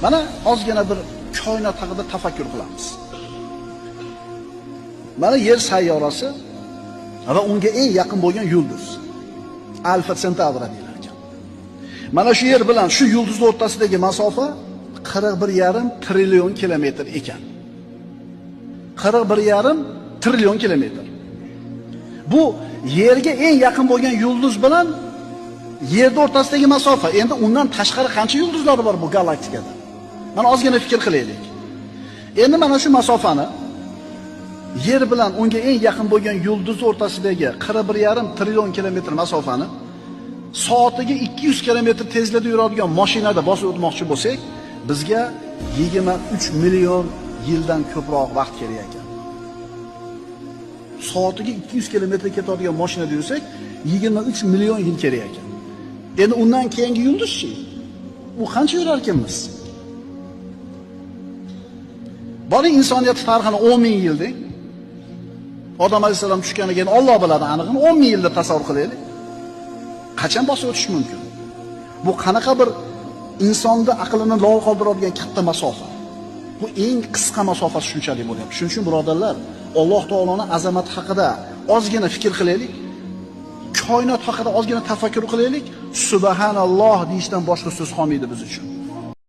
Mana ozgina bir koinot haqida tafakkur qilamiz. Mana Yer sayyorasi va unga eng yaqin bo'lgan yulduz Alfa Centauri deyiladi. Mana shu yer bilan shu yulduz o'rtasidagi masofa 41,5 trillion kilometr ekan. 41,5 trillion kilometr. Bu yerga eng yaqin bo'lgan yulduz bilan yerning o'rtasidagi masofa. Endi undan tashqari qancha yulduzlar bor bu galaktikada? Mana ozgina fikr qilaylik. Endi mana shu masofani yer bilan unga eng yaqin bo'lgan yulduz o'rtasidagi 41,5 trillion kilometr masofani soatiga 200 kilometr tezlikda yuradigan mashinada bosib o'tmoqchi bo'lsak, bizga 23 million yildan ko'proq vaqt kerak ekan. Soatiga 200 kilometr ketadigan mashinada yursak, 23 million yil kerak ekan. Endi undan keyingi yulduzchi? U qancha yurar ekanmiz? Bari insoniyat tarixini 10 ming yil deng. Odam alayhisalom tushganidan keyin Alloh biladi aniqini 10 ming yilda tasavvur qilaylik. Qachon bosib o'tish mumkin? Bu qanaqa bir insonni aqlini lol qoldiradigan katta masofa. Bu eng qisqa masofa shunchalik bo'lyapti. Shuning uchun birodarlar, Alloh taoloning azamati haqida ozgina fikr qilaylik. Koinot haqida ozgina tafakkur qilaylik. Subhanalloh deyishdan boshqa so'z qolmaydi biz uchun.